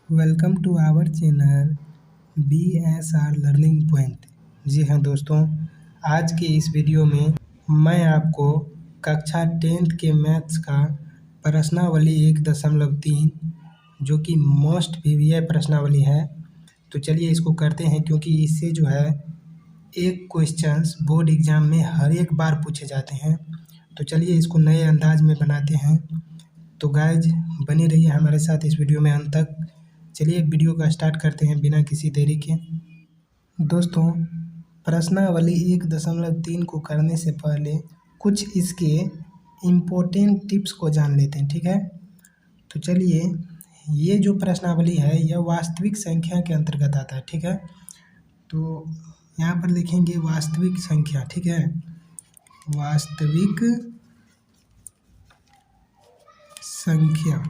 Welcome to our channel BSR learning point. जी हाँ दोस्तों, आज की इस वीडियो में मैं आपको कक्षा 10th के मैथ्स का प्रश्नावली 1.3 जो कि मोस्ट वीवीआई प्रश्नावली है, तो चलिए इसको करते हैं, क्योंकि इससे जो है एक क्वेश्चंस बोर्ड एग्जाम में हर एक बार पूछे जाते हैं। तो चलिए इसको नए अंदाज में बनाते हैं। तो गाइज बने रहिए हमारे साथ इस वीडियो में अंत तक। चलिए वीडियो का स्टार्ट करते हैं बिना किसी देरी के। दोस्तों, प्रश्नावली 1.3 को करने से पहले कुछ इसके इम्पोर्टेंट टिप्स को जान लेते हैं, ठीक है। तो चलिए, ये जो प्रश्नावली है यह वास्तविक संख्या के अंतर्गत आता है, ठीक है। तो यहाँ पर लिखेंगे वास्तविक संख्या, ठीक है। वास्तविक संख्या,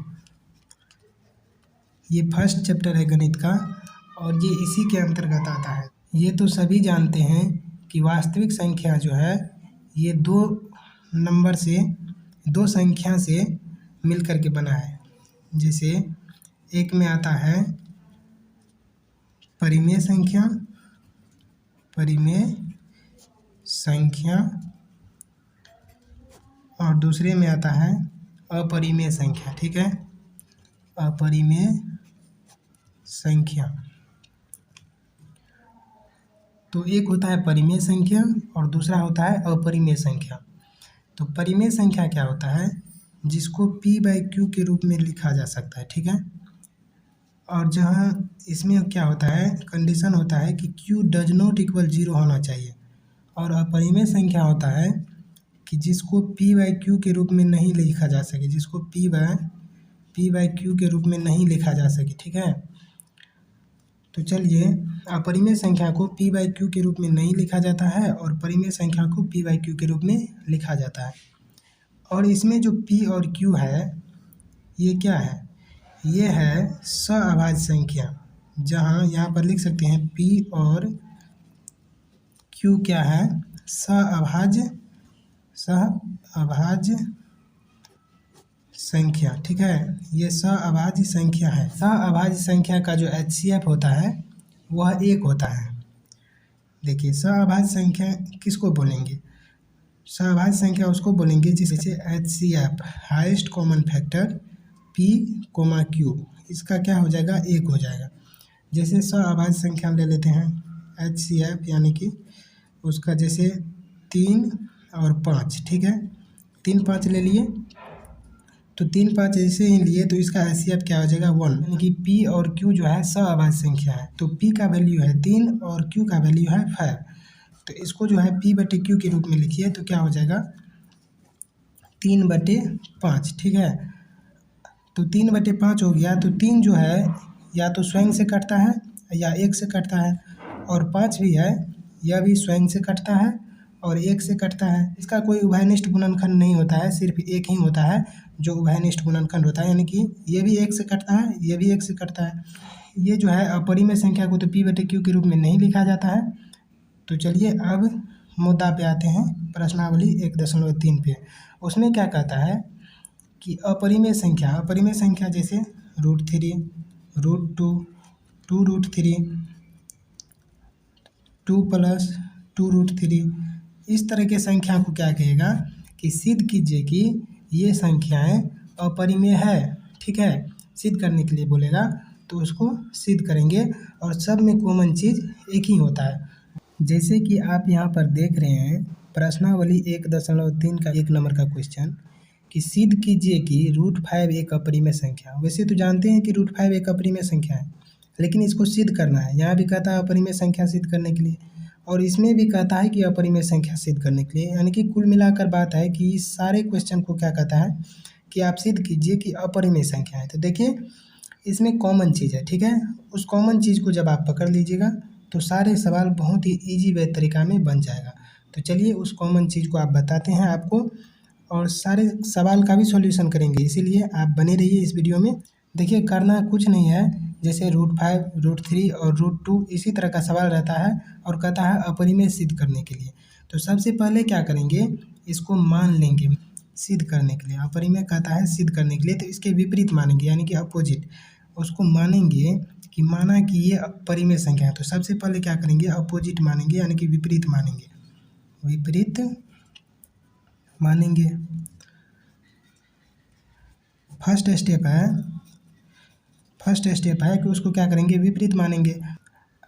ये फर्स्ट चैप्टर है गणित का और ये इसी के अंतर्गत आता है। ये तो सभी जानते हैं कि वास्तविक संख्या जो है ये दो संख्या से मिलकर के बना है। जैसे एक में आता है परिमेय संख्या और दूसरे में आता है अपरिमेय संख्या, ठीक है। अपरिमेय संख्या, तो एक होता है परिमेय संख्या और दूसरा होता है अपरिमेय संख्या। तो परिमेय संख्या क्या होता है, जिसको P/Q के रूप में लिखा जा सकता है, ठीक है। और जहाँ इसमें क्या होता है, कंडीशन होता है कि Q डज नॉट इक्वल 0 होना चाहिए। और अपरिमेय संख्या होता है कि जिसको P/Q के रूप में नहीं लिखा जा सके, जिसको P/Q के रूप में नहीं लिखा जा सके, ठीक है। तो चलिए, अपरिमेय संख्या को P/Q के रूप में नहीं लिखा जाता है और परिमेय संख्या को P/Q के रूप में लिखा जाता है। और इसमें जो P और Q है ये क्या है, ये है सअभाज्य संख्या। जहाँ यहाँ पर लिख सकते हैं P और Q क्या है, सअभाज्य संख्या, ठीक है। ये सअभाज्य संख्या है। सअभाज्य संख्या का जो HCF होता है वह 1 होता है। देखिए, सअभाज्य संख्या किसको बोलेंगे, सअभाज्य संख्या उसको बोलेंगे जिससे HCF highest common factor P, Q, इसका क्या हो जाएगा, 1 हो जाएगा। जैसे सअभाज्य संख्या ले लेते हैं HCF, यानी कि उसका जैसे 3 और 5, ठीक है। 3, 5 ले लिए, तो 3, 5 ऐसे ही लिए तो इसका HCF क्या हो जाएगा, 1, यानी कि P और Q जो है सअभाज्य संख्या है। तो P का वैल्यू है 3 और Q का वैल्यू है 5। तो इसको जो है P/Q के रूप में लिखिए तो क्या हो जाएगा, 3/5, ठीक है। तो 3/5 हो गया। तो 3 जो है या तो स्वयं से कटता है या 1 से कटता है, और 5 भी है, यह भी स्वयं से कटता है और 1 से कटता है। इसका कोई उभयनिष्ठ गुणनखंड नहीं होता है, सिर्फ एक ही होता है जो उभयनिष्ठ गुणनखंड होता है, यानी कि ये भी 1 से कटता है, ये भी 1 से कटता है। ये जो है अपरिमेय संख्या को तो P/Q के रूप में नहीं लिखा जाता है। तो चलिए अब मुद्दा पे आते हैं, प्रश्नावली 1.3 पे। उसमें क्या कहता है कि अपरिमेय संख्या जैसे √3, √2, 2√3, 2 + 2√3, इस तरह के संख्या को क्या कहेगा कि सिद्ध कीजिए कि ये संख्याएं अपरिमेय है, ठीक है। सिद्ध करने के लिए बोलेगा तो उसको सिद्ध करेंगे और सब में कॉमन चीज़ एक ही होता है। जैसे कि आप यहाँ पर देख रहे हैं प्रश्नावली 1.3 का 1 नंबर का क्वेश्चन कि सिद्ध कीजिए कि √5 एक अपरिमेय संख्या। वैसे तो जानते हैं कि √5 एक अपरिमेय संख्या है, लेकिन इसको सिद्ध करना है। यहाँ भी कहता है अपरिमेय संख्या सिद्ध करने के लिए, और इसमें भी कहता है कि अपरिमेय संख्या सिद्ध करने के लिए। यानी कि कुल मिलाकर बात है कि इस सारे क्वेश्चन को क्या कहता है कि आप सिद्ध कीजिए कि अपरिमेय संख्या है। तो देखिए, इसमें कॉमन चीज़ है, ठीक है। उस कॉमन चीज़ को जब आप पकड़ लीजिएगा तो सारे सवाल बहुत ही ईजी वे तरीका में बन जाएगा। तो चलिए उस कॉमन चीज़ को आप बताते हैं आपको, और सारे सवाल का भी सॉल्यूशन करेंगे, इसीलिए आप बने रहिए इस वीडियो में। देखिए, करना कुछ नहीं है, जैसे √5, √3 और √2 इसी तरह का सवाल रहता है और कहता है अपरिमेय सिद्ध करने के लिए। तो सबसे पहले क्या करेंगे, इसको मान लेंगे सिद्ध करने के लिए। अपरिमेय कहता है सिद्ध करने के लिए, तो इसके विपरीत मानेंगे, यानी कि अपोजिट। उसको मानेंगे कि माना कि ये परिमेय संख्या है, तो सबसे पहले क्या करेंगे, अपोजिट मानेंगे यानी कि विपरीत मानेंगे, विपरीत मानेंगे। फर्स्ट स्टेप है कि उसको क्या करेंगे, विपरीत मानेंगे।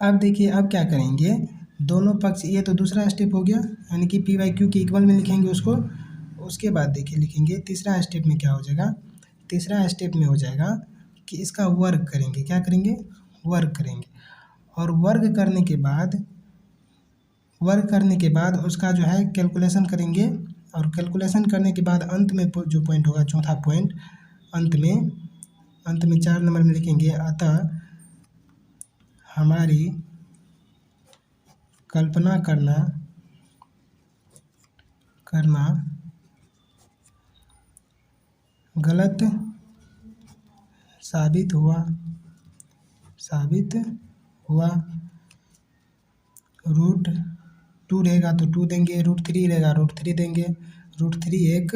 अब देखिए अब क्या करेंगे, दोनों पक्ष, ये तो दूसरा स्टेप हो गया, यानी कि पी बाई क्यू के इक्वल में लिखेंगे उसको। उसके बाद देखिए लिखेंगे तीसरा स्टेप में क्या हो जाएगा, तीसरा स्टेप में हो जाएगा कि इसका वर्ग करेंगे, क्या करेंगे, वर्ग करेंगे। और वर्ग करने के बाद उसका जो है कैलकुलेशन करेंगे। और कैलकुलेशन करने के बाद अंत में जो पॉइंट होगा, चौथा पॉइंट, अंत में 4 नंबर में लिखेंगे, अतः हमारी कल्पना करना गलत साबित हुआ। रूट 2 रहेगा तो 2 देंगे, रूट 3 रहेगा रूट 3 देंगे। रूट 3 एक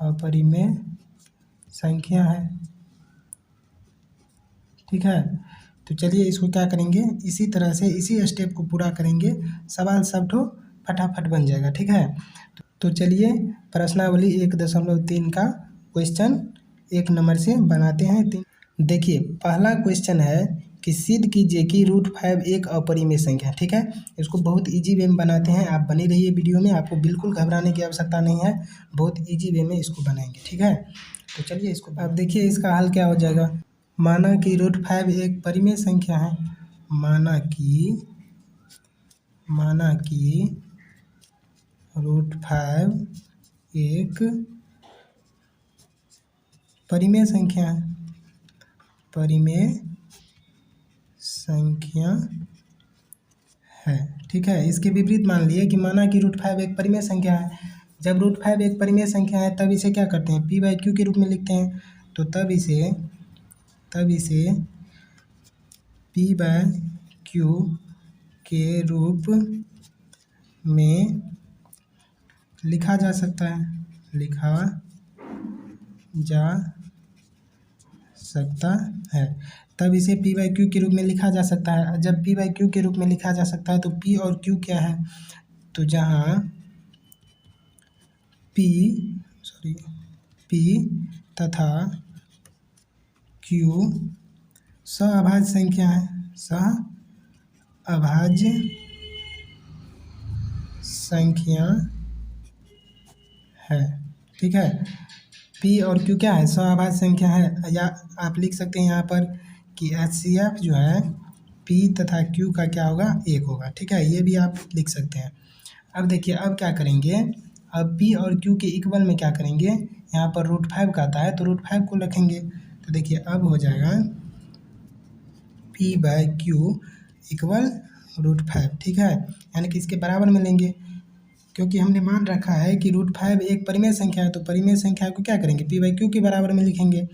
अपरिमेय संख्या है, ठीक है। तो चलिए इसको क्या करेंगे, इसी तरह से इसी स्टेप को पूरा करेंगे, सवाल सब ठो फटाफट बन जाएगा, ठीक है। तो चलिए प्रश्नावली 1.3 का क्वेश्चन 1 नंबर से बनाते हैं। देखिए पहला क्वेश्चन है कि सिद्ध कीजिए कि रूट 5 एक अपरिमेय संख्या है, ठीक है। इसको बहुत इजी वे में बनाते हैं, आप बने रहिए वीडियो में, आपको बिल्कुल घबराने की आवश्यकता नहीं है, बहुत इजी वे में इसको बनाएंगे, ठीक है। तो चलिए इसको अब देखिए इसका हल क्या हो जाएगा। माना कि रूट 5 एक परिमेय संख्या है, माना कि रूट 5 एक परिमेय संख्या है, ठीक है। इसके विपरीत मान लिए कि माना कि रूट 5 एक परिमेय संख्या है। जब रूट 5 एक परिमेय संख्या है तब इसे क्या करते हैं, पी बाई क्यू के रूप में लिखते हैं। तो तब इसे पी बाय क्यू के रूप में लिखा जा सकता है। तब इसे पी बाई क्यू के रूप में लिखा जा सकता है। जब पी बाई क्यू के रूप में लिखा जा सकता है तो पी और क्यू क्या है, तो जहाँ पी तथा क्यू सहअभाज्य संख्या है, सहअभाज्य संख्या है, ठीक है। पी और क्यू क्या है, सहअभाज्य संख्या है। या आप लिख सकते हैं यहाँ पर कि HCF जो है पी तथा क्यू का क्या होगा, 1 होगा, ठीक है। ये भी आप लिख सकते हैं। अब देखिए अब क्या करेंगे, अब पी और क्यू के इक्वल में क्या करेंगे, यहाँ पर रूट 5 का आता है तो रूट 5 को रखेंगे। तो देखिए अब हो जाएगा P by Q equal root 5, ठीक है। यानी कि इसके बराबर में लेंगे, क्योंकि हमने मान रखा है कि रूट 5 एक परिमेय संख्या है, तो परिमेय संख्या को क्या करेंगे, पी बाई क्यू के बराबर में लिखेंगे।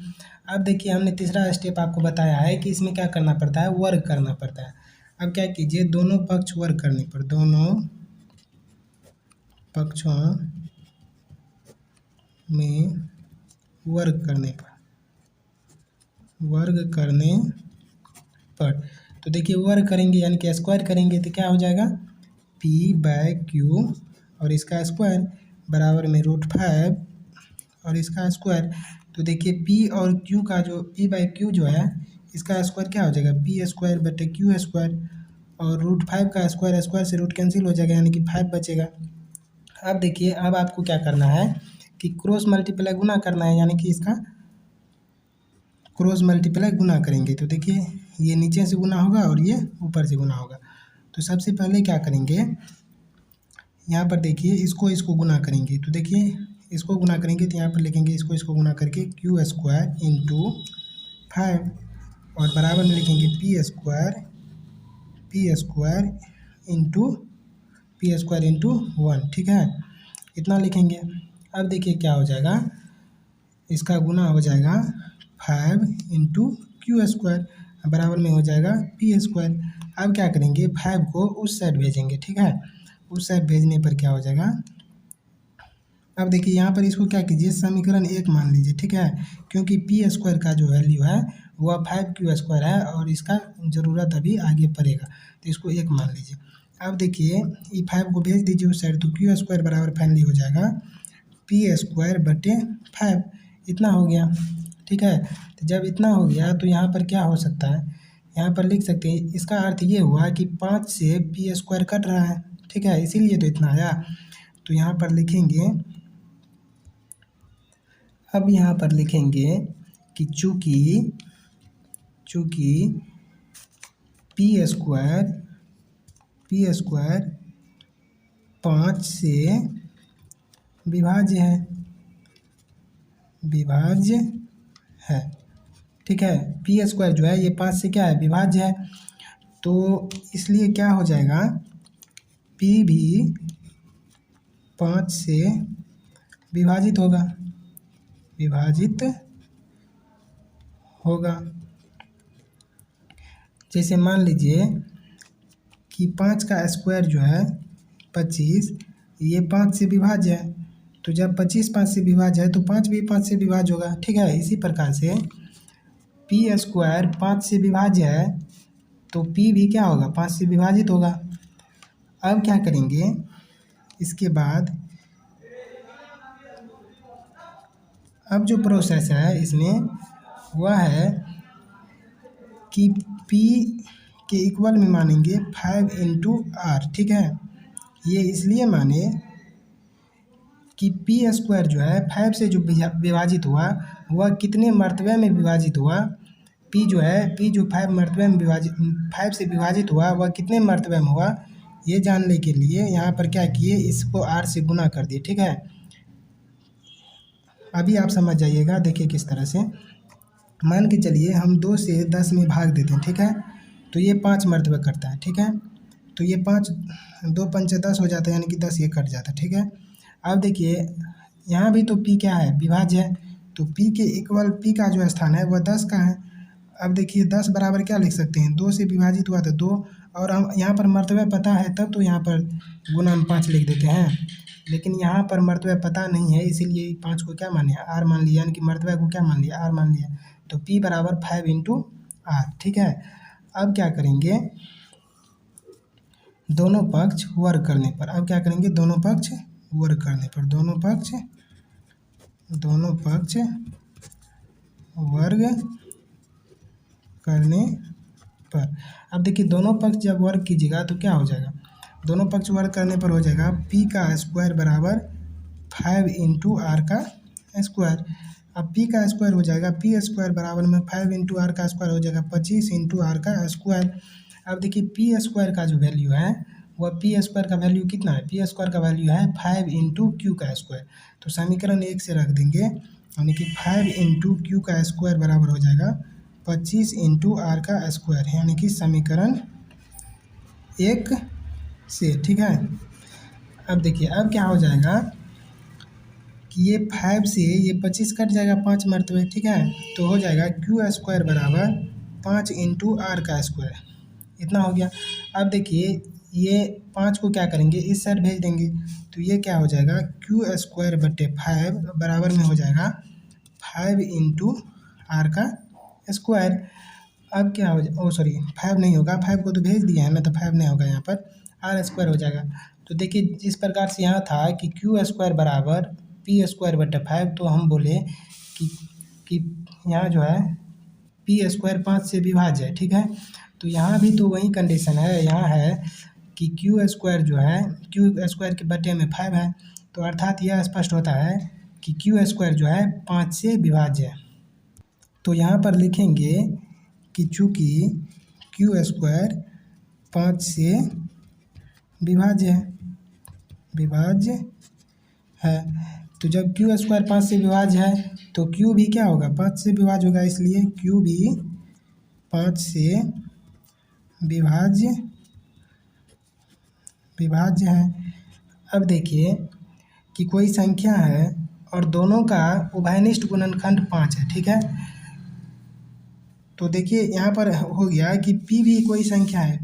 अब देखिए हमने तीसरा स्टेप आपको बताया है कि इसमें क्या करना पड़ता है, वर्ग करना पड़ता है। अब क्या कीजिए, दोनों पक्ष वर्ग करने पर, दोनों पक्षों में वर्ग करने पर तो देखिए वर्ग करेंगे यानी कि स्क्वायर करेंगे तो क्या हो जाएगा, पी बाय क्यू और इसका स्क्वायर बराबर में रूट 5 और इसका स्क्वायर। तो देखिए पी और क्यू का जो पी बाई क्यू जो है इसका स्क्वायर क्या हो जाएगा, पी स्क्वायर बटे क्यू स्क्वायर। और रूट 5 का स्क्वायर से रूट कैंसिल हो जाएगा यानी कि 5 बचेगा। अब देखिए अब आपको क्या करना है कि क्रॉस मल्टीप्लाई गुना करना है, यानी कि इसका क्रॉस मल्टीप्लाई गुना करेंगे। तो देखिए ये नीचे से गुना होगा और ये ऊपर से गुना होगा। तो सबसे पहले क्या करेंगे, यहाँ पर देखिए इसको गुना करेंगे। तो देखिए इसको गुना करेंगे तो यहाँ पर लिखेंगे इसको गुना करके क्यू स्क्वायर इंटू 5 और बराबर में लिखेंगे पी स्क्वायर इंटू 1, ठीक है। इतना लिखेंगे। अब देखिए क्या हो जाएगा, इसका गुना हो जाएगा 5 इंटू क्यू स्क्वायर बराबर में हो जाएगा पी स्क्वायर। अब क्या करेंगे, 5 को उस साइड भेजेंगे, ठीक है। उस साइड भेजने पर क्या हो जाएगा, अब देखिए यहाँ पर इसको क्या कीजिए, समीकरण 1 मान लीजिए, ठीक है, क्योंकि पी स्क्वायर का जो वैल्यू है वह 5q² है और इसका ज़रूरत अभी आगे पड़ेगा, तो इसको 1 मान लीजिए। अब देखिए ई 5 को भेज दीजिए उस साइड, तो q² बराबर फाइनली हो जाएगा p²/5, इतना हो गया, ठीक है। तो जब इतना हो गया तो यहाँ पर क्या हो सकता है, यहाँ पर लिख सकते हैं, इसका अर्थ ये हुआ कि 5 से p² कट रहा है, ठीक है, इसीलिए तो इतना आया। तो यहाँ पर लिखेंगे, अब यहाँ पर लिखेंगे कि चूँकि p² 5 से विभाज्य है, ठीक है, p² जो है ये 5 से क्या है, विभाज्य है, तो इसलिए क्या हो जाएगा, p भी 5 से विभाजित होगा। जैसे मान लीजिए कि 5 का स्क्वायर जो है 25, ये 5 से विभाज्य है, तो जब 25 5 से विभाज्य है तो 5 भी 5 से विभाज्य होगा, ठीक है। इसी प्रकार से p² 5 से विभाज्य है तो p भी क्या होगा, 5 से विभाजित होगा। अब क्या करेंगे, इसके बाद अब जो प्रोसेस है इसमें वह है कि p के इक्वल में मानेंगे 5 × r, ठीक है। ये इसलिए माने कि p² जो है 5 से जो विभाजित हुआ वह कितने मर्तबे में विभाजित हुआ, p जो 5 मर्तबे में 5 से विभाजित हुआ वह कितने मर्तबे में हुआ, ये जानने के लिए यहाँ पर क्या किए, इसको r से गुना कर दिए, ठीक है। अभी आप समझ जाइएगा, देखिए किस तरह से, मान के चलिए हम 2 से 10 में भाग देते हैं, ठीक है, तो ये 5 मर्तबा करता है, ठीक है, तो ये 5 2 5 10 हो जाता है, यानी कि 10 ये कट जाता है, ठीक है। अब देखिए यहाँ भी तो p क्या है, विभाज्य है, तो p के इक्वल p का जो स्थान है वह 10 का है। अब देखिए 10 बराबर क्या लिख सकते हैं, 2 से विभाजित हुआ तो 2, और हम यहाँ पर मर्तबा पता है तब तो यहाँ पर गुना में 5 लिख देते हैं, लेकिन यहाँ पर मर्तबा पता नहीं है, इसीलिए 5 को क्या मान लिया, r मान लिया, यानी कि मर्तबा को क्या मान लिया, r मान लिया, तो p बराबर 5 × r, ठीक है। अब क्या करेंगे, दोनों पक्ष वर्ग करने पर, अब क्या करेंगे, दोनों पक्ष वर्ग करने पर, दोनों पक्ष वर्ग करने पर, अब देखिए दोनों पक्ष जब वर्ग कीजिएगा तो क्या हो जाएगा, दोनों पक्ष वर्ग करने पर हो जाएगा p² बराबर 5 × r का स्क्वायर। अब p का स्क्वायर हो जाएगा, p² बराबर में 5 × r का स्क्वायर हो जाएगा 25 × r का स्क्वायर। अब देखिए p² का जो वैल्यू है वह p² का वैल्यू कितना है, p² का वैल्यू है 5 × q का स्क्वायर, तो समीकरण 1 से रख देंगे, यानी कि 5 × q का स्क्वायर बराबर हो जाएगा 25 × r का स्क्वायर, यानी कि समीकरण 1 से, ठीक है। अब देखिए अब क्या हो जाएगा कि ये 5 से ये 25 कट जाएगा 5 मरतबे, ठीक है, तो हो जाएगा q² बराबर 5 × r का स्क्वायर, इतना हो गया। अब देखिए ये 5 को क्या करेंगे, इस साइड भेज देंगे, तो ये क्या हो जाएगा, q²/5 बराबर में हो जाएगा 5 × r का स्क्वायर। अब क्या हो जाए, 5 नहीं होगा, 5 को तो भेज दिया है ना, तो 5 नहीं होगा, यहाँ पर r² हो जाएगा। तो देखिए जिस प्रकार से यहाँ था कि q² बराबर p²/5, तो हम बोले कि यहाँ जो है p² 5 से विभाज्य है, ठीक है। तो यहाँ भी तो वही कंडीशन है, यहाँ है कि q² जो है q² के बटे में 5 है, तो अर्थात यह स्पष्ट होता है कि q² जो है 5 से विभाज्य है। तो यहाँ पर लिखेंगे कि चूँकि q² 5 से विभाज्य है, तो जब q² 5 से विभाज्य है तो q भी क्या होगा, 5 से विभाज्य होगा, इसलिए q भी 5 से विभाज्य है। अब देखिए कि कोई संख्या है और दोनों का उभयनिष्ठ गुणनखंड 5 है, ठीक है। तो देखिए यहाँ पर हो गया कि p भी कोई संख्या है,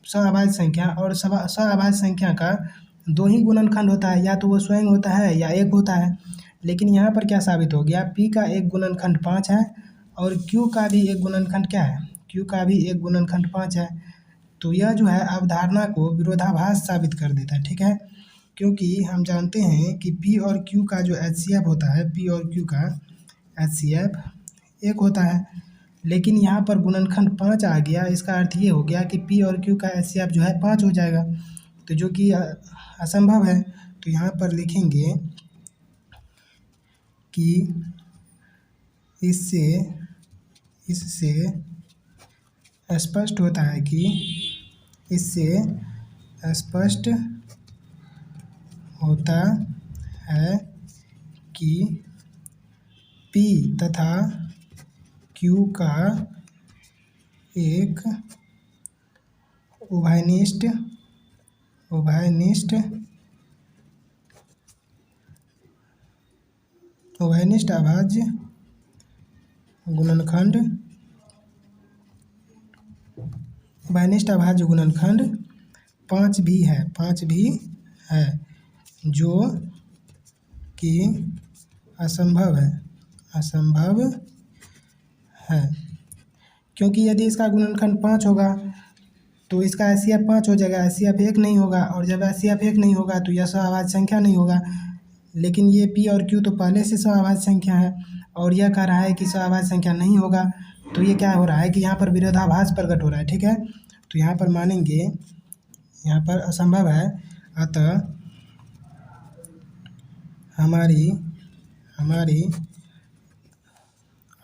सअभाज्य संख्या, और सअभाज्य संख्या का दो ही गुणनखंड होता है, या तो वो स्वयं होता है या एक होता है। लेकिन यहाँ पर क्या साबित हो गया, p का एक गुणनखंड 5 है और q का भी एक गुणनखंड क्या है, q का भी एक गुणनखंड 5 है। तो यह जो है अवधारणा को विरोधाभास साबित कर देता है, ठीक है। क्योंकि हम जानते हैं कि p और q का जो HCF होता है, p और q का HCF एक होता है, लेकिन यहाँ पर गुणनखंड 5 आ गया। इसका अर्थ ये हो गया कि p और q का HCF जो है 5 हो जाएगा, तो जो कि असंभव है। तो यहाँ पर लिखेंगे कि इससे स्पष्ट होता है कि इससे स्पष्ट होता है कि p तथा q का एक उभयनिष्ठ अभाज्य गुणनखंड 5 भी है, जो कि असंभव है। क्योंकि यदि इसका गुणनखंड 5 होगा तो इसका HCF 5 हो जाएगा, HCF 1 नहीं होगा, और जब HCF 1 नहीं होगा तो यह सवाभाज्य संख्या नहीं होगा। लेकिन ये p और q तो पहले से सवाभाज्य संख्या है, और यह कह रहा है कि सवाभाज्य संख्या नहीं होगा। तो ये क्या हो रहा है कि यहाँ पर विरोधाभास प्रकट हो रहा है, ठीक है। तो यहाँ पर मानेंगे, यहाँ पर असंभव है, अतः हमारी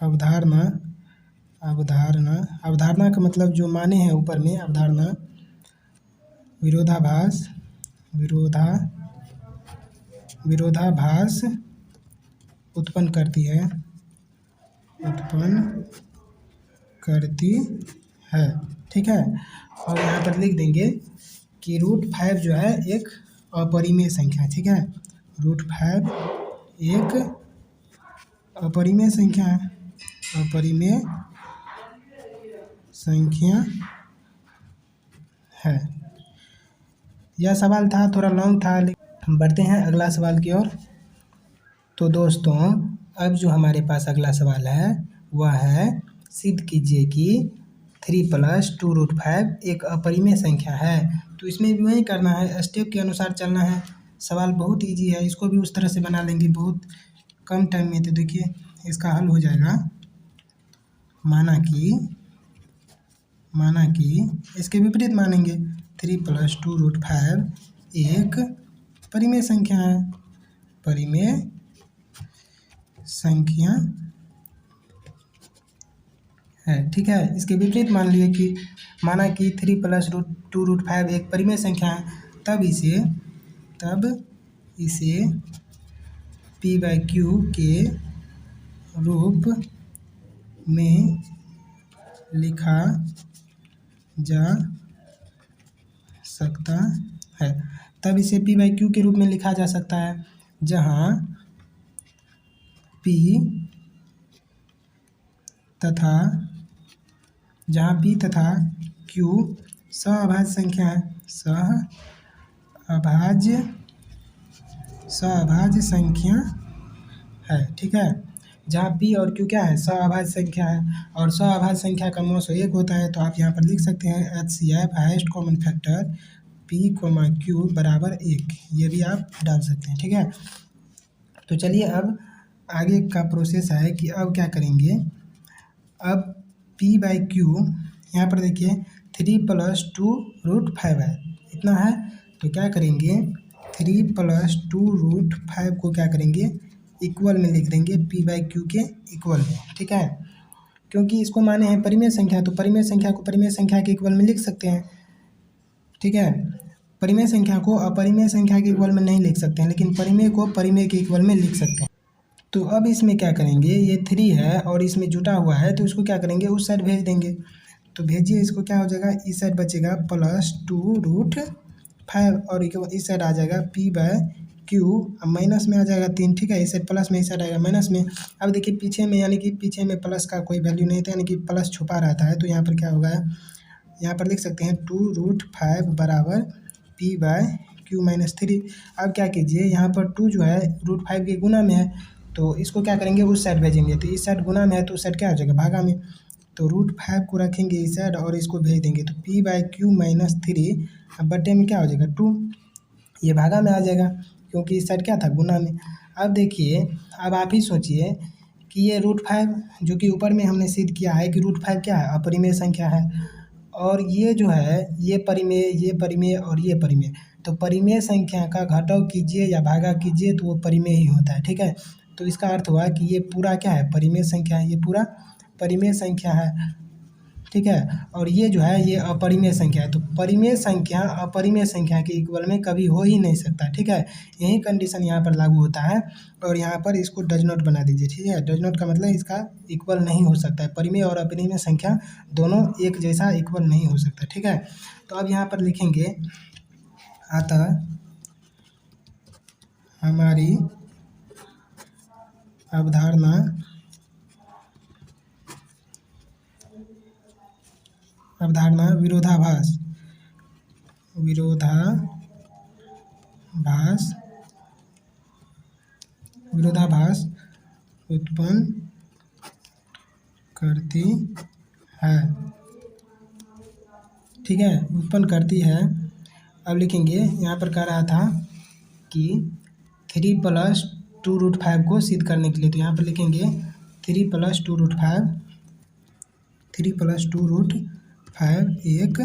अवधारणा का मतलब जो माने हैं ऊपर में, अवधारणा विरोधाभास उत्पन्न करती है, ठीक है। और यहाँ पर लिख देंगे कि √5 जो है एक अपरिमेय संख्या है, ठीक है। √5 एक अपरिमेय संख्या है, है। यह सवाल था, थोड़ा लॉन्ग था, लेकिन बढ़ते हैं अगला सवाल की ओर। तो दोस्तों अब जो हमारे पास अगला सवाल है वह है, सिद्ध कीजिए कि 3 + 2√5 एक अपरिमेय संख्या है। तो इसमें भी वही करना है, स्टेप के अनुसार चलना है। सवाल बहुत ईजी है, इसको भी उस तरह से बना लेंगे बहुत कम टाइम में। तो देखिए इसका हल हो जाएगा, माना कि इसके विपरीत मानेंगे, 3 + 2√5 एक परिमेय संख्या है, ठीक है। इसके विपरीत माना कि 3 + 2√5 एक परिमेय संख्या है, तब इसे p/q के रूप में लिखा जा सकता है। तब इसे p/q के रूप में लिखा जा सकता है, जहाँ p तथा q सह अभाज्य संख्या है, ठीक है। जहाँ p और q क्या है, सह संख्या है, और सह संख्या का मौस 1 होता है। तो आप यहाँ पर लिख सकते हैं HCF highest common factor p, q = 1, ये भी आप डाल सकते हैं, ठीक है। तो चलिए अब आगे का प्रोसेस है कि अब क्या करेंगे। अब p/q यहाँ पर देखिए 3 + 2√5 है, इतना है। तो क्या करेंगे, 3 + 2√5 को क्या करेंगे, इक्वल में लिख देंगे, p/q के इक्वल में, ठीक है। क्योंकि इसको माने हैं परिमेय संख्या, तो परिमेय संख्या को परिमेय संख्या के इक्वल में लिख सकते हैं, ठीक है। परिमेय संख्या को अपरिमेय संख्या के इक्वल में नहीं लिख सकते हैं, लेकिन परिमेय को परिमेय के इक्वल में लिख सकते हैं। तो अब इसमें क्या करेंगे, ये 3 है और इसमें जुटा हुआ है, तो इसको क्या करेंगे, उस साइड भेज देंगे। तो भेजिए, इसको क्या हो जाएगा, इस साइड बचेगा +2√5 और इस साइड आ जाएगा p/q, अब माइनस में आ जाएगा 3, ठीक है। इस साइड प्लस में, इस साइड आएगा माइनस में। अब देखिए पीछे में, यानी कि पीछे में प्लस का कोई वैल्यू नहीं था, यानी कि प्लस छुपा रहता है। तो यहाँ पर क्या होगा, यहाँ पर लिख सकते हैं 2√5 = p/q, -3। अब क्या कीजिए, यहाँ पर 2 जो है √5 के गुना में है, तो इसको क्या करेंगे, उस साइड भेजेंगे। तो इस साइड गुना में है तो उस साइड क्या हो जाएगा, भागा में। तो √5 को रखेंगे इस साइड और इसको भेज देंगे, तो p/q -3 अब बटे में क्या हो जाएगा 2, ये भागा में आ जाएगा क्योंकि इस साइड क्या था, गुना में। अब देखिए, अब आप ही सोचिए कि ये √5 जो कि ऊपर में हमने सिद्ध किया है कि √5 क्या है, अपरिमेय संख्या है, और ये जो है ये परिमेय, ये परिमेय और ये परिमेय। तो परिमेय संख्या का घटाव कीजिए या भागा कीजिए तो वो परिमेय ही होता है, ठीक है। तो इसका अर्थ हुआ कि ये पूरा क्या है, परिमेय संख्या है, ये पूरा परिमेय संख्या है, ठीक है। और ये जो है ये अपरिमेय संख्या है। तो परिमेय संख्या अपरिमेय संख्या के इक्वल में कभी हो ही नहीं सकता, ठीक है। यही कंडीशन यहाँ पर लागू होता है, और यहाँ पर इसको डज नॉट बना दीजिए, ठीक है। डज नॉट का मतलब इसका इक्वल नहीं हो सकता है, परिमेय और अपरिमेय संख्या दोनों एक जैसा इक्वल नहीं हो सकता, ठीक है। तो अब यहाँ पर लिखेंगे, अतः हमारी अवधारणा विरोधाभास उत्पन्न करती है, ठीक है, उत्पन्न करती है। अब लिखेंगे, यहाँ पर कह रहा था कि 3 + 2√5 को सिद्ध करने के लिए, तो यहाँ पर लिखेंगे 3 + 2√5 एक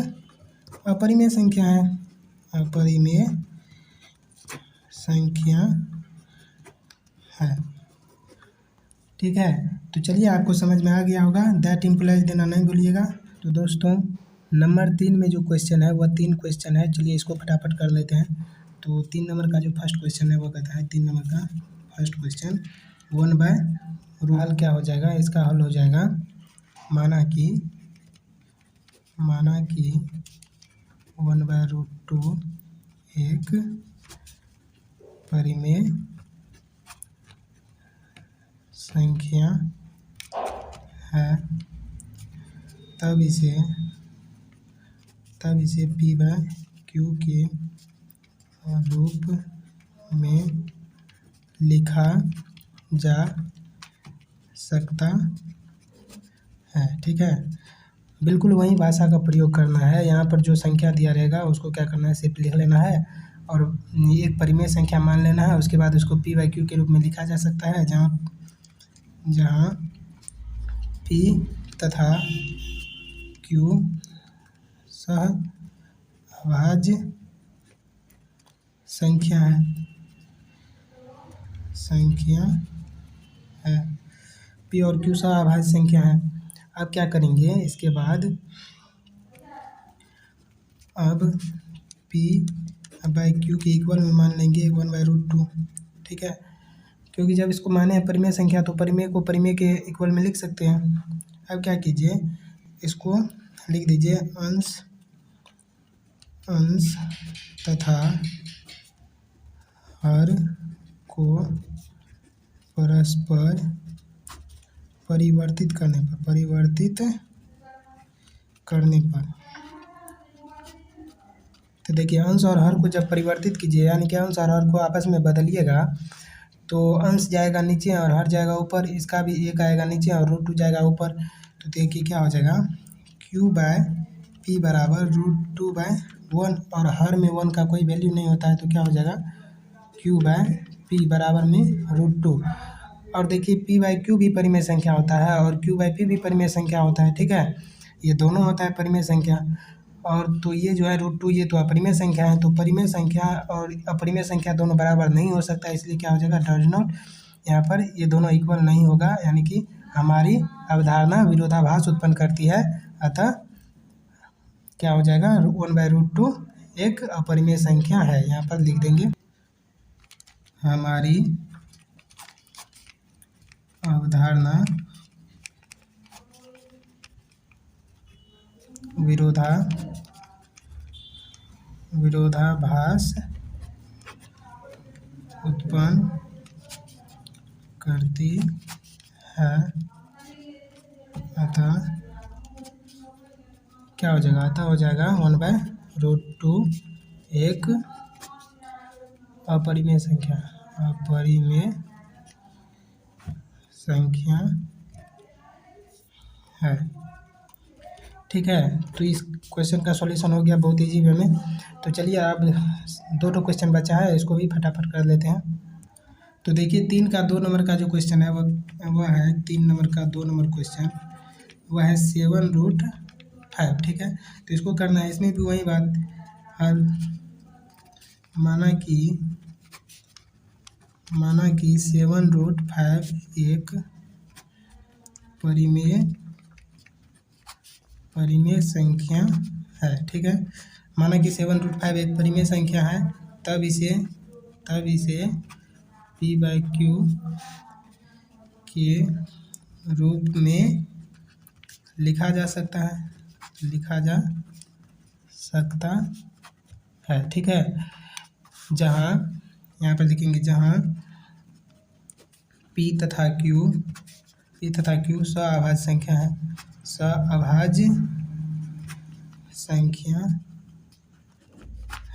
अपरिमेय संख्या है, अपरिमेय संख्या है, ठीक है। तो चलिए, आपको समझ में आ गया होगा, दैट इम्प्लाइज देना नहीं भूलिएगा। तो दोस्तों, नंबर 3 में जो क्वेश्चन है वह 3 क्वेश्चन है, चलिए इसको फटाफट कर लेते हैं। तो 3 नंबर का जो फर्स्ट क्वेश्चन है वो कहता है, 3 नंबर का फर्स्ट क्वेश्चन 1/, हल क्या हो जाएगा, इसका हल हो जाएगा, माना कि 1/√2 एक परिमेय संख्या है, तब इसे p/q के रूप में लिखा जा सकता है, ठीक है। बिल्कुल वही भाषा का प्रयोग करना है, यहाँ पर जो संख्या दिया रहेगा उसको क्या करना है, सिर्फ लिख लेना है और एक परिमेय संख्या मान लेना है। उसके बाद उसको p/q के रूप में लिखा जा सकता है, जहाँ p तथा q सहअभाज्य संख्या है, p और q सहअभाज्य संख्या है। अब क्या करेंगे, इसके बाद अब p/q के इक्वल में मान लेंगे 1/√2, ठीक है, क्योंकि जब इसको माने हैं परिमेय संख्या तो परिमेय को परिमेय के इक्वल में लिख सकते हैं। अब क्या कीजिए, इसको लिख दीजिए, अंश तथा हर को परस्पर परिवर्तित करने पर, तो देखिए, अंश और हर को जब परिवर्तित कीजिए, यानी कि अंश और हर को आपस में बदलिएगा, तो अंश जाएगा नीचे और हर जाएगा ऊपर, इसका भी एक आएगा नीचे और √2 जाएगा ऊपर। तो देखिए क्या हो जाएगा, q/p बराबर √2/1, और हर में 1 का कोई वैल्यू नहीं होता है, तो क्या हो जाएगा, q/p बराबर में √2। और देखिए, p/q भी परिमेय संख्या होता है और q/p भी परिमेय संख्या होता है, ठीक है, ये दोनों होता है परिमेय संख्या। और तो ये जो है √2, ये तो अपरिमेय संख्या है, तो परिमेय संख्या और अपरिमेय संख्या दोनों बराबर नहीं हो सकता, इसलिए क्या हो जाएगा, डज नॉट, यहाँ पर ये दोनों इक्वल नहीं होगा, यानी कि हमारी अवधारणा विरोधाभास उत्पन्न करती है। अतः क्या हो जाएगा, 1/√2 एक अपरिमेय संख्या है, यहाँ पर लिख देंगे, हमारी अवधारणा विरोधाभास उत्पन्न करती है, अतः क्या हो जाएगा, अतः हो जाएगा 1/√2 एक अपरिमेय संख्या, अपरिमेय संख्या है। ठीक है, तो इस क्वेश्चन का सॉल्यूशन हो गया बहुत इजी वे में। तो चलिए अब दो क्वेश्चन बचा है, इसको भी फटाफट कर लेते हैं। तो देखिए 3 का 2 नंबर का जो क्वेश्चन है वह है 3 नंबर का 2 नंबर क्वेश्चन, वह है 7√5। ठीक है, तो इसको करना है। इसमें भी वही बात, हल माना कि 7√5 एक परिमेय संख्या है। ठीक है, माना कि 7√5 एक परिमेय संख्या है, तब इसे p/q के रूप में लिखा जा सकता है। ठीक है, जहाँ यहाँ पर लिखेंगे जहाँ p तथा q सअभाज्य संख्या है, सअभाज्य संख्या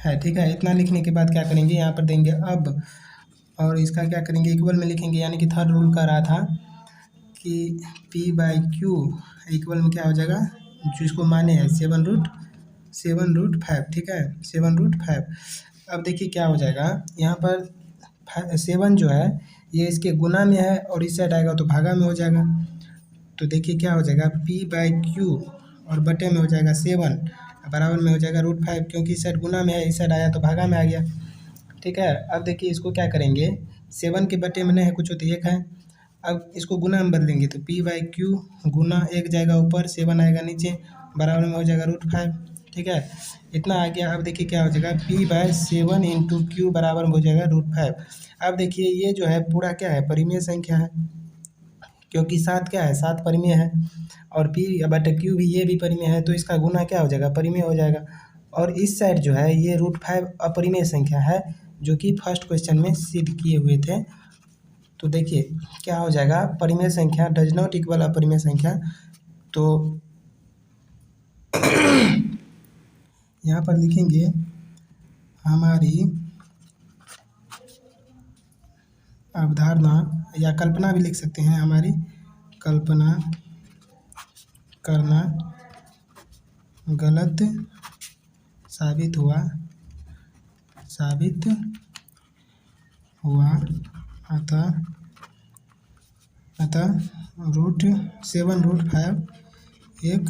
है। ठीक है, इतना लिखने के बाद क्या करेंगे, यहाँ पर देंगे अब, और इसका क्या करेंगे, इक्वल में लिखेंगे। यानी कि थर्ड रूल कर रहा था कि p/q इक्वल में क्या हो जाएगा, जो इसको माने है 7√5। ठीक है, 7√5। अब देखिए क्या हो जाएगा, यहाँ पर 7 जो है ये इसके गुना में है और इस साइड आएगा तो भागा में हो जाएगा। तो देखिए क्या हो जाएगा, p/q और बटे में हो जाएगा 7, बराबर में हो जाएगा √5, क्योंकि इस साइड गुना में है, इस साइड आया तो भागा में आ गया। ठीक है, अब देखिए इसको क्या करेंगे, 7 के बटे में नहीं है कुछ, तो 1 है। अब इसको गुना में बदलेंगे तो p/q गुना 1 जाएगा ऊपर, 7 आएगा नीचे, बराबर में हो जाएगा √5। ठीक है, इतना आ गया। अब देखिए क्या हो जाएगा, p/7 × q बराबर में हो जाएगा √5। अब देखिए ये जो है पूरा क्या है, परिमेय संख्या है, क्योंकि 7 क्या है, 7 परिमेय है, और p/q भी ये भी परिमेय है, तो इसका गुना क्या हो जाएगा, परिमेय हो जाएगा। और इस साइड जो है ये √5 अपरिमेय संख्या है, जो कि फर्स्ट क्वेश्चन में सिद्ध किए हुए थे। तो देखिए क्या हो जाएगा, परिमेय संख्या डज नॉट इक्वल अपरिमेय संख्या। तो यहाँ पर लिखेंगे हमारी अवधारणा, या कल्पना भी लिख सकते हैं, हमारी कल्पना करना गलत साबित हुआ, अतः 7√5 एक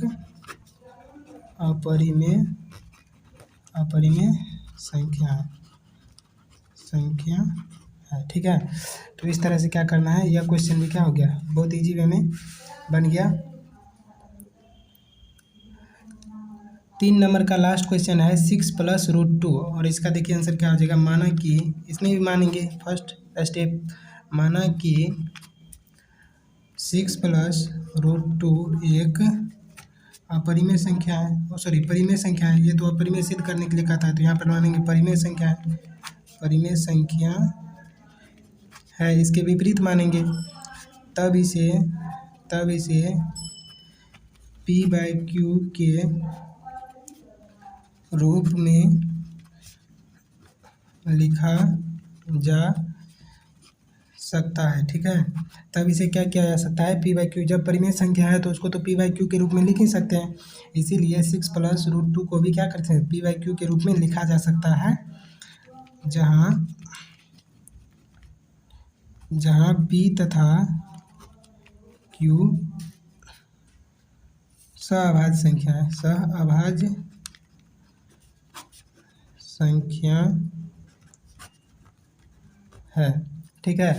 अपरिमेय संख्या है। ठीक है, तो इस तरह से क्या करना है, यह क्वेश्चन भी क्या हो गया, बहुत इजी वे में बन गया। 3 नंबर का लास्ट क्वेश्चन है 6 + √2, और इसका देखिए आंसर क्या हो जाएगा, माना कि, इसमें भी मानेंगे फर्स्ट स्टेप, माना कि 6 + √2 एक अपरिमेय संख्या है, परिमेय संख्या है। ये तो अपरिमेय सिद्ध करने के लिए कहा था, तो यहाँ पर मानेंगे परिमेय संख्या है, इसके विपरीत मानेंगे, तब इसे p/q के रूप में लिखा जा सकता है। ठीक है, तब इसे क्या किया जा सकता है, p/q, जब परिमेय संख्या है तो उसको तो p/q के रूप में लिख ही सकते हैं, इसीलिए 6 + √2 को भी क्या करते हैं, p/q के रूप में लिखा जा सकता है, जहाँ p तथा q सअभाज्य संख्या है। ठीक है,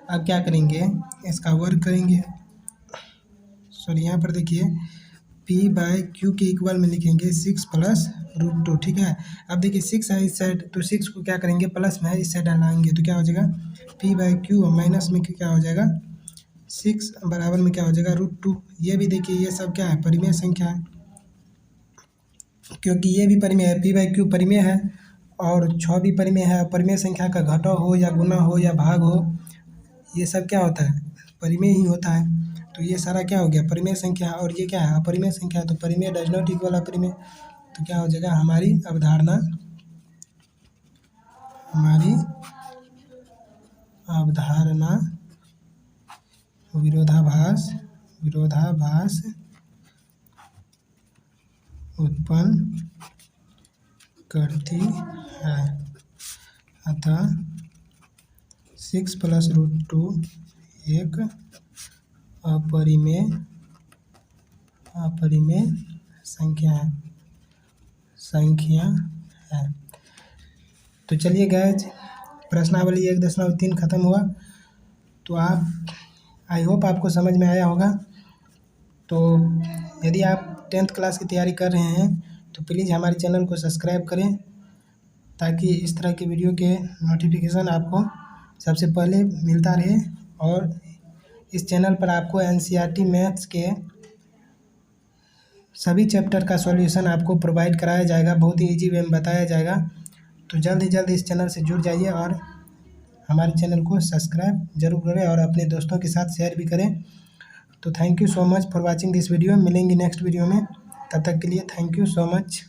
अब क्या करेंगे, इसका वर्क करेंगे। यहाँ पर देखिए p/q के इक्वल में लिखेंगे 6 + √2। ठीक है, अब देखिए 6 है इस साइड, तो 6 को क्या करेंगे, प्लस में है इस साइड लाएंगे, तो क्या हो जाएगा, p/q माइनस में क्या हो जाएगा, 6 बराबर में क्या हो जाएगा, √2। ये भी देखिए ये सब क्या है, परिमेय संख्या है, क्योंकि ये भी परिमेय है, p/q परिमेय है और 6 भी परिमेय है। परिमेय संख्या का घटाव हो या गुना हो या भाग हो, ये सब क्या होता है, परिमेय ही होता है। तो ये सारा क्या हो गया, परिमेय संख्या, और ये क्या है, अपरिमेय संख्या। तो परिमेय डज नॉट इक्वल अपरिमेय, तो क्या हो जाएगा, हमारी अवधारणा हमारी अवधारणा विरोधाभास उत्पन्न करती है। अतः 6 + √2 एक अपरिमेय संख्या है। तो चलिए गाइज, प्रश्नावली 1.3 खत्म हुआ। तो आप आई होप आपको समझ में आया होगा। तो यदि आप 10th क्लास की तैयारी कर रहे हैं तो प्लीज़ हमारे चैनल को सब्सक्राइब करें, ताकि इस तरह के वीडियो के नोटिफिकेशन आपको सबसे पहले मिलता रहे। और इस चैनल पर आपको NCERT मैथ्स के सभी चैप्टर का सॉल्यूशन आपको प्रोवाइड कराया जाएगा, बहुत ही ईजी वे में बताया जाएगा। तो जल्द ही जल्द इस चैनल से जुड़ जाइए और हमारे चैनल को सब्सक्राइब जरूर करें और अपने दोस्तों के साथ शेयर भी करें। तो thank you so much for watching this video. मिलेंगे नेक्स्ट वीडियो में, तब तक के लिए थैंक यू सो मच।